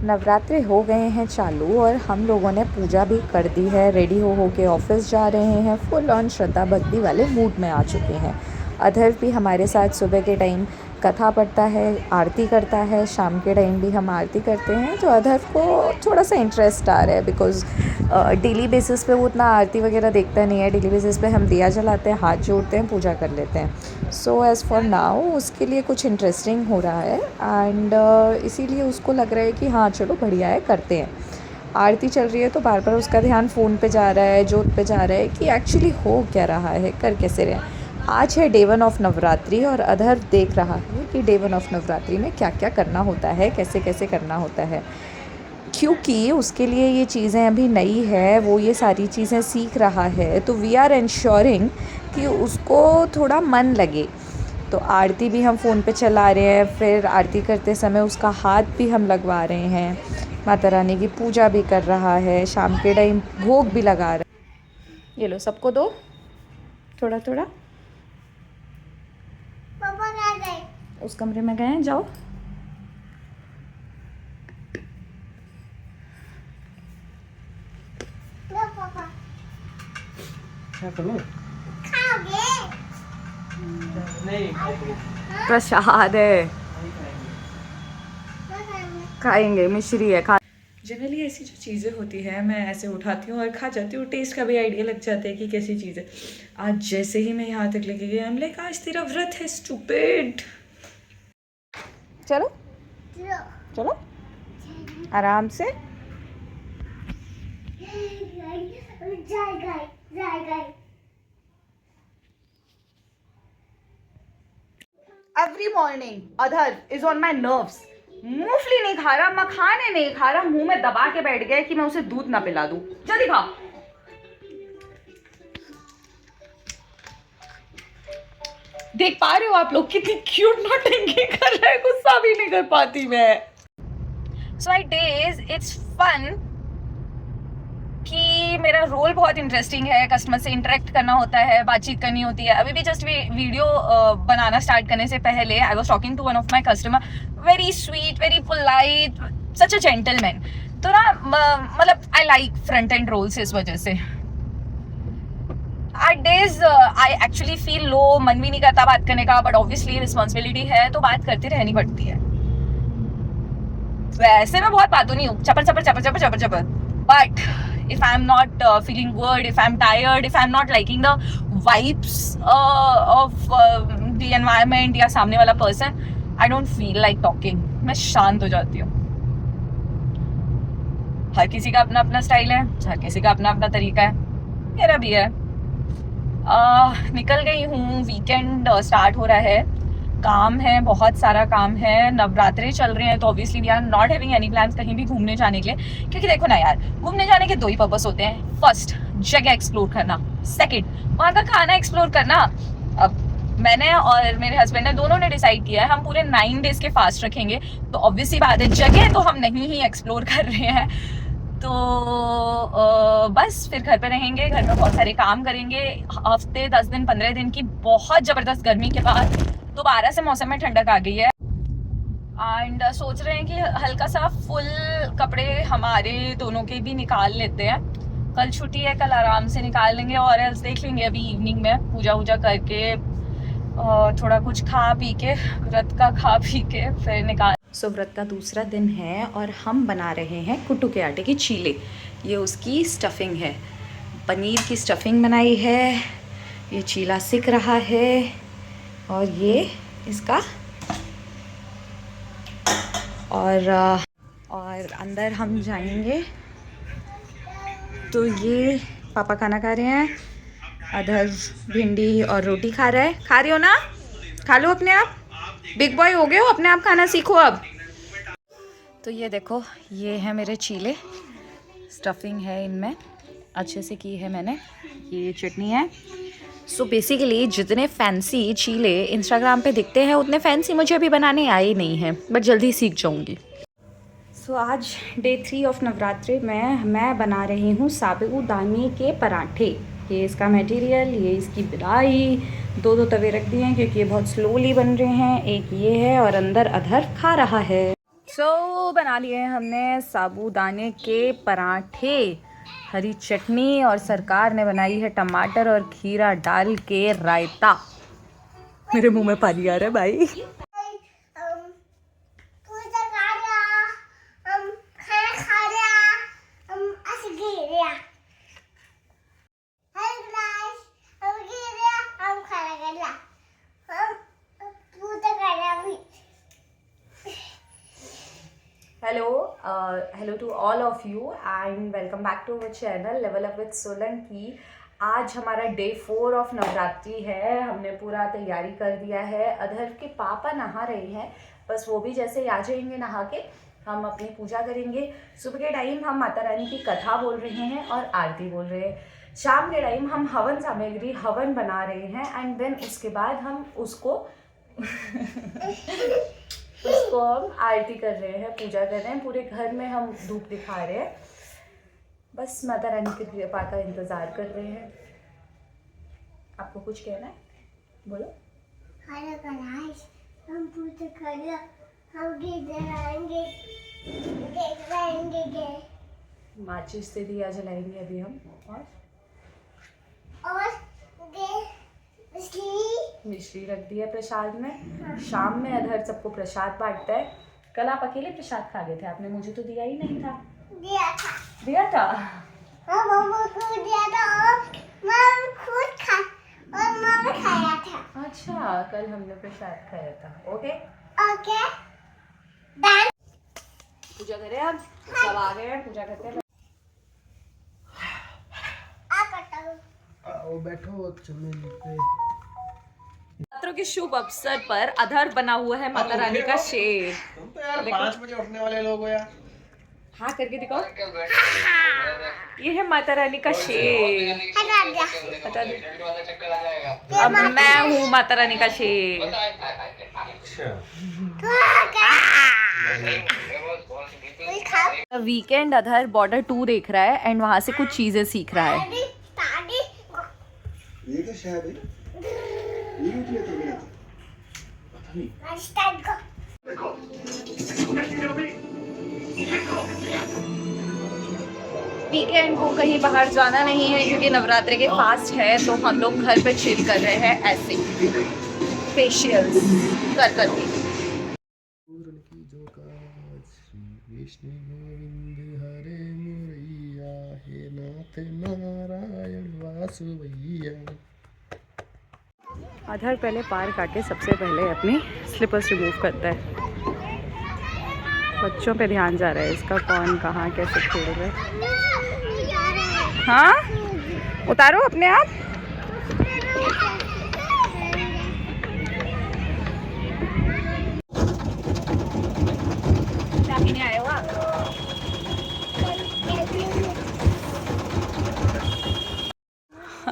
नवरात्रि हो गए हैं चालू और हम लोगों ने पूजा भी कर दी है। रेडी हो के ऑफिस जा रहे हैं। फुल ऑन श्रद्धा भक्ति वाले मूड में आ चुके हैं। अधर भी हमारे साथ सुबह के टाइम कथा पढ़ता है, आरती करता है। शाम के टाइम भी हम आरती करते हैं। तो अधर को थोड़ा सा इंटरेस्ट आ रहा है बिकॉज़ डेली बेसिस पे वो उतना आरती वगैरह देखता नहीं है। डेली बेसिस पे हम दिया जलाते हैं, हाथ जोड़ते हैं, पूजा कर लेते हैं। सो एज़ फॉर नाउ उसके लिए कुछ इंटरेस्टिंग हो रहा है एंड इसीलिए उसको लग रहा है कि हाँ चलो बढ़िया है, करते हैं। आरती चल रही है तो बार बार उसका ध्यान फ़ोन पे जा रहा है, जोत पे जा रहा है कि एक्चुअली हो क्या रहा है, कर कैसे रहे हैं। आज है डे 1 ऑफ नवरात्रि और अधर देख रहा है कि डे 1 ऑफ नवरात्रि में क्या क्या करना होता है, कैसे कैसे करना होता है। क्योंकि उसके लिए ये चीज़ें अभी नई है, वो ये सारी चीज़ें सीख रहा है, तो वी आर इंश्योरिंग कि उसको थोड़ा मन लगे। तो आरती भी हम फ़ोन पे चला रहे हैं, फिर आरती करते समय उसका हाथ भी हम लगवा रहे हैं। माता रानी की पूजा भी कर रहा है, शाम के टाइम भोग भी लगा रहा है। ये लो, सबको दो थोड़ा थोड़ा। पापा कहाँ गए? उस कमरे में गए हैं, जाओ। लो पापा, क्या करूं? खाओगे? नहीं प्रसाद है, क्या खाएंगे? खाएंगे, मिश्री है, खा। जनरली ऐसी जो चीज़ें होती है मैं ऐसे उठाती हूँ और खा जाती हूँ। टेस्ट का भी आइडिया लग जाता है कि कैसी चीज़ है। आज जैसे ही मैं यहाँ तक लेके गई, आई एम लाइक आज तेरा व्रत है स्टूपिड। चलो लो। चलो आराम से। एवरी मॉर्निंग अधर इज ऑन माई नर्व्स। मूंगफली नहीं खा रहा, मखाने नहीं खा रहा, मुंह में दबा के बैठ गया कि मैं उसे दूध ना पिला दूं। जल्दी खा। देख पा रहे हो आप लोग कितनी क्यूट नौटंकी कर रहा है, गुस्सा भी नहीं कर पाती मैं। सो आई डेज इट्स फन कि मेरा रोल बहुत इंटरेस्टिंग है। कस्टमर से इंटरेक्ट करना होता है, बातचीत करनी होती है। अभी भी जस्ट वीडियो बनाना स्टार्ट करने से पहले I was talking to one of my customer, very sweet, very polite, such a gentleman. तो ना मतलब I like front end roles इस वजह से। At days I actually feel low, मन भी नहीं करता बात करने का, बट ऑब्वियसली रिस्पॉन्सिबिलिटी है तो बात करती रहनी पड़ती है। वैसे मैं बहुत बातों नहीं हूँ, चपर चपर चपर चपर चपर चपर, but if I'm not feeling good, if I'm tired, if I'm not liking the vibes of the environment या सामने वाला person, I don't feel like talking. मैं शांत हो जाती हूँ। हर किसी का अपना अपना स्टाइल है, हर किसी का अपना अपना तरीका है, मेरा भी है। निकल गई हूँ, वीकेंड स्टार्ट हो रहा है, काम है, बहुत सारा काम है। नवरात्रि चल रहे हैं तो obviously we are not having any plans कहीं भी घूमने जाने के लिए। क्योंकि देखो ना यार, घूमने जाने के दो ही पर्पस होते हैं। फर्स्ट, जगह एक्सप्लोर करना, सेकंड, वहाँ का खाना एक्सप्लोर करना। अब मैंने और मेरे हस्बैंड ने दोनों ने डिसाइड किया है हम पूरे 9 डेज के फास्ट रखेंगे। तो ऑब्वियसली बात है, जगह तो हम नहीं ही एक्सप्लोर कर रहे हैं। तो बस फिर घर पे रहेंगे, घर में बहुत सारे काम करेंगे। हफ्ते 10 दिन 15 दिन की बहुत ज़बरदस्त गर्मी के बाद दोबारा से मौसम में ठंडक आ गई है। एंड सोच रहे हैं कि हल्का सा फुल कपड़े हमारे दोनों के भी निकाल लेते हैं। कल छुट्टी है, कल आराम से निकाल लेंगे और एल्स देख लेंगे अभी इवनिंग में पूजा वूजा करके थोड़ा कुछ खा पी के, व्रत का खा पी के फिर निकाल। सो व्रत का दूसरा दिन है और हम बना रहे हैं कुट्टू के आटे की चीले। ये उसकी स्टफिंग है, पनीर की स्टफिंग बनाई है। ये चीला सिक रहा है और ये इसका और अंदर हम जाएंगे तो ये पापा खाना खा रहे हैं, अधर भिंडी और रोटी खा रहा है। खा रही हो ना, खा लो अपने आप, बिग बॉय हो गए हो, अपने आप खाना सीखो अब। तो ये देखो, ये है मेरे चीले, स्टफिंग है इनमें, अच्छे से की है मैंने। ये चटनी है। सो बेसिकली जितने फैंसी चीले इंस्टाग्राम पे दिखते हैं उतने फैंसी मुझे अभी बनाने आए नहीं हैं, बट जल्दी सीख जाऊंगी। सो आज डे 3 ऑफ नवरात्रि में मैं बना रही हूँ साबूदाने के पराठे। ये इसका मटेरियल, ये इसकी बिराई, दो तवे रख दिए हैं क्योंकि ये बहुत स्लोली बन रहे हैं। एक ये है और अंदर अधर खा रहा है। बना लिए हैं हमने साबूदाने के पराठे, हरी चटनी, और सरकार ने बनाई है टमाटर और खीरा डाल के रायता। मेरे मुंह में पानी आ रहा है भाई। पूजा कर रहा, खाना खा रहा, ऐसे गिर रहा। हेलो गाइस, हम गिर रहा, हम खाना कर रहा, हम पूजा कर रहा भी। Hello to all of you and welcome back to our channel level up with Solanki. आज हमारा डे 4 ऑफ नवरात्रि है। हमने पूरा तैयारी कर दिया है। अधर्व के पापा नहा रहे हैं, बस वो भी जैसे ही आ जाएंगे नहा के हम अपनी पूजा करेंगे। सुबह के टाइम हम माता रानी की कथा बोल रहे हैं और आरती बोल रहे हैं। शाम के टाइम हम हवन सामग्री हवन बना रहे हैं एंड देन उसके बाद हम उसको हम आरती कर रहे हैं, पूजा कर रहे हैं। पूरे घर में हम धूप दिखा रहे हैं। बस माता रानी के कृपा का इंतज़ार कर रहे हैं। आपको कुछ कहना है? बोलो। हेलो गाइस, हम पूजा कर रहा, हम गिर रहेंगे, माचिस से दिया जलाएंगे अभी हम। और मिश्री रख दी है प्रसाद में। शाम में अधर सबको प्रसाद बांटता है। कल आप अकेले प्रसाद खा गए थे, आपने मुझे तो दिया ही नहीं था। दिया था हाँ, मम्मा को दिया था और मैं खुद खा और मम्मा खाया था। अच्छा, कल हमने प्रसाद खाया था। Okay done. पूजा करें अब। सब आ गए हैं, पूजा करते हैं। आओ बैठो चमेली पे। नवरात्रों के शुभ अवसर पर अधर बना हुआ है माता रानी का शेर। तुम तो यार 5 बजे उठने वाले लोग हो यार। हाँ करके दिखाओ। ये है माता रानी का शेर। बता दे। अब मैं हूँ माता रानी का शेर। वीकेंड अधर बॉर्डर 2 देख रहा है एंड वहाँ से कुछ चीजें सीख रहा है। ये क्या शायद है? ये क्यों तो गया था? पता नहीं। वीकेंड को कहीं बाहर जाना नहीं है क्योंकि नवरात्रि के फास्ट है, तो हम लोग घर पे चिल कर रहे हैं ऐसे फेशियल्स कर करके। पूरन की जो काज श्री विष्णु गोविंद हरे मुरैया हे नाथ नारायण वासुवैया। अधर पहले पार्क आके सबसे पहले अपनी स्लीपर्स रिमूव करता है। बच्चों पे ध्यान जा रहा है इसका, कौन कहाँ कैसे खेल रहा है। हाँ उतारो अपने आप। नहीं आए हो आप?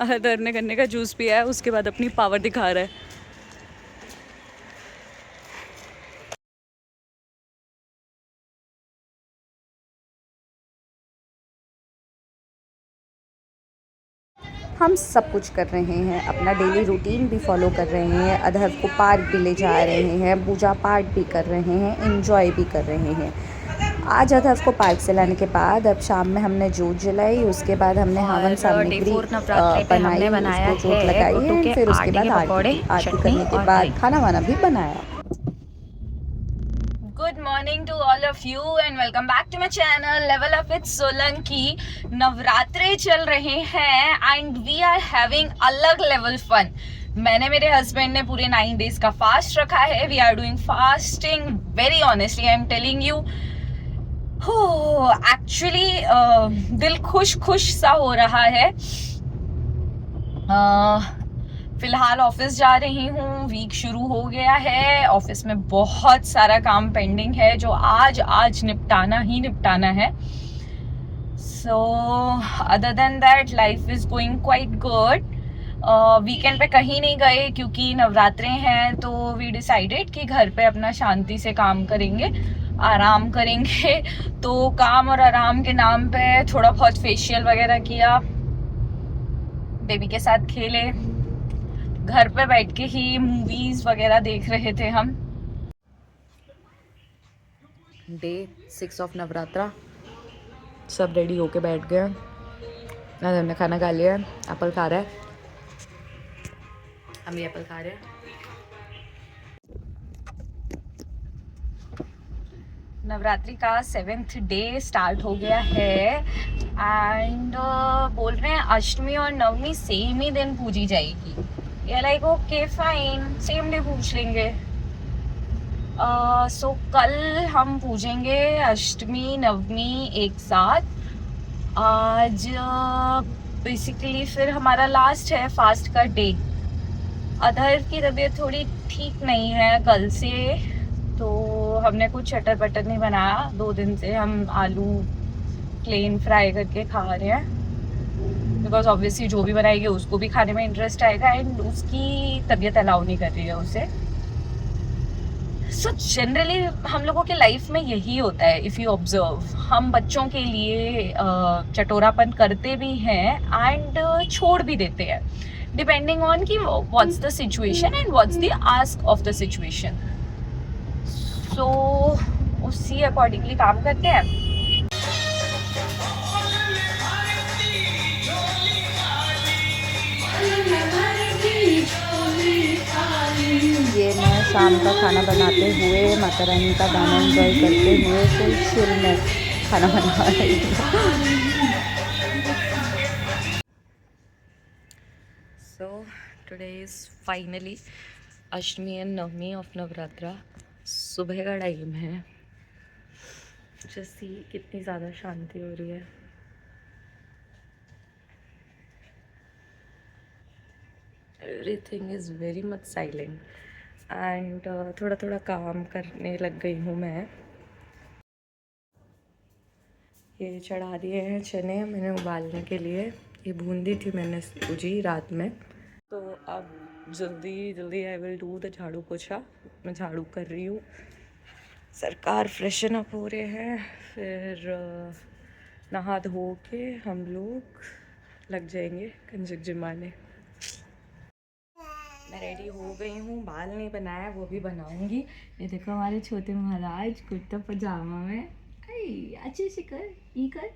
अधर ने गन्ने का जूस पिया है, उसके बाद अपनी पावर दिखा रहा है। हम सब कुछ कर रहे हैं, अपना डेली रूटीन भी फॉलो कर रहे हैं। अधर को पार्क भी ले जा रहे हैं, पूजा पाठ भी कर रहे हैं, एंजॉय भी कर रहे हैं। आज अधर को पार्क से लाने के बाद अब शाम में हमने जोत जलाई, उसके बाद हमने हवन सामग्री बनाई, जोत लगाई है, फिर उसके बाद आरती करने के बाद खाना वाना भी बनाया। Good morning to all of you and welcome back to my channel level up with Solanki. Navratre चल रहे हैं एंड वी आर हैविंग अलग लेवल फन। मैंने मेरे हस्बैंड ने पूरे 9 डेज का फास्ट रखा है। We are doing fasting very honestly, I am telling you. Actually दिल खुश खुश सा हो रहा है। फिलहाल ऑफिस जा रही हूँ, वीक शुरू हो गया है। ऑफिस में बहुत सारा काम पेंडिंग है जो आज निपटाना ही निपटाना है। So other than that life is going quite good. Weekend पे कहीं नहीं गए क्योंकि नवरात्रे हैं, तो वी डिसाइडेड कि घर पे अपना शांति से काम करेंगे, आराम करेंगे। तो काम और आराम के नाम पे थोड़ा बहुत फेशियल वगैरह किया, बेबी के साथ खेले, घर पे बैठ के ही मूवीज वगैरह देख रहे थे हम। Day 6 of Navratra. सब रेडी होके बैठ गए हैं। हमने खाना खा लिया, एप्पल खा रहा है, हम भी एप्पल खा रहे हैं। नवरात्रि का 7th डे स्टार्ट हो गया है एंड बोल रहे हैं अष्टमी और नवमी सेम ही दिन पूजी जाएगी। ये like okay fine, same day पूछ लेंगे। सो कल हम पूजेंगे अष्टमी नवमी एक साथ। आज बेसिकली फिर हमारा लास्ट है फास्ट का डे। अधर की तबीयत थोड़ी ठीक नहीं है कल से, तो हमने कुछ चटर पटर नहीं बनाया। 2 दिन से हम आलू प्लेन फ्राई करके खा रहे हैं बिकॉज ऑब्वियसली जो भी बनाएगी उसको भी खाने में इंटरेस्ट आएगा एंड उसकी तबीयत अलाउ नहीं कर रही है उसे। सो जनरली हम लोगों के लाइफ में यही होता है, इफ़ यू ऑब्जर्व। हम बच्चों के लिए चटोरापन करते भी हैं एंड छोड़ भी देते हैं डिपेंडिंग ऑन कि what's the situation and what's the ask of the situation. So उसी अकॉर्डिंगली काम करते हैं। ये मैं शाम का खाना बनाते हुए माता रानी का गाना एंजॉय करते हुए फुल चिल में खाना बना रही हूँ। So today is finally Ashtami and Navami of Navratra. सुबह का टाइम है, जैसी कितनी ज़्यादा शांति हो रही है। Everything is very much silent and थोड़ा थोड़ा काम करने लग गई हूँ मैं। ये चढ़ा दिए हैं चने मैंने उबालने के लिए। ये भून थी मैंने सूजी रात में, तो अब जल्दी आई विल डू द झाड़ू पोछा। मैं झाड़ू कर रही हूँ, सरकार फ्रेशन अप हो रहे हैं, फिर नहा धो के हम लोग लग जाएंगे कंजक जिमाने। मैं रेडी हो गई हूँ, बाल नहीं बनाया वो भी बनाऊंगी। ये देखो हमारे छोटे महाराज कुर्ता पजामा में। अच्छे से कर, ये कर।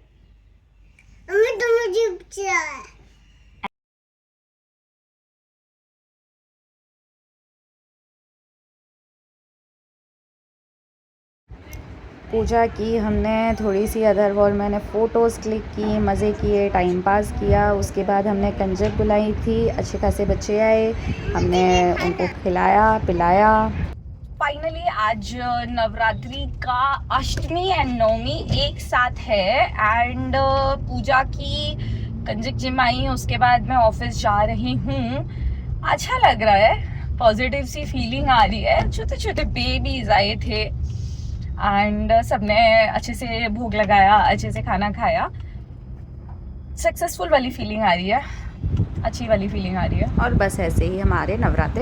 पूजा की हमने थोड़ी सी अदर और मैंने फ़ोटोज़ क्लिक की, मज़े किए, टाइम पास किया। उसके बाद हमने कंजक बुलाई थी, अच्छे खासे बच्चे आए, हमने उनको खिलाया पिलाया। फाइनली आज नवरात्रि का अष्टमी एंड नवमी एक साथ है एंड पूजा की, कंजक जिमाई, उसके बाद मैं ऑफिस जा रही हूँ। अच्छा लग रहा है, पॉजिटिव सी फीलिंग आ रही है। छोटे छोटे बेबीज आए थे एंड सबने अच्छे से भोग लगाया, अच्छे से खाना खाया। सक्सेसफुल वाली फीलिंग आ रही है, अच्छी वाली फीलिंग आ रही है। और बस ऐसे ही हमारे नवरात्रे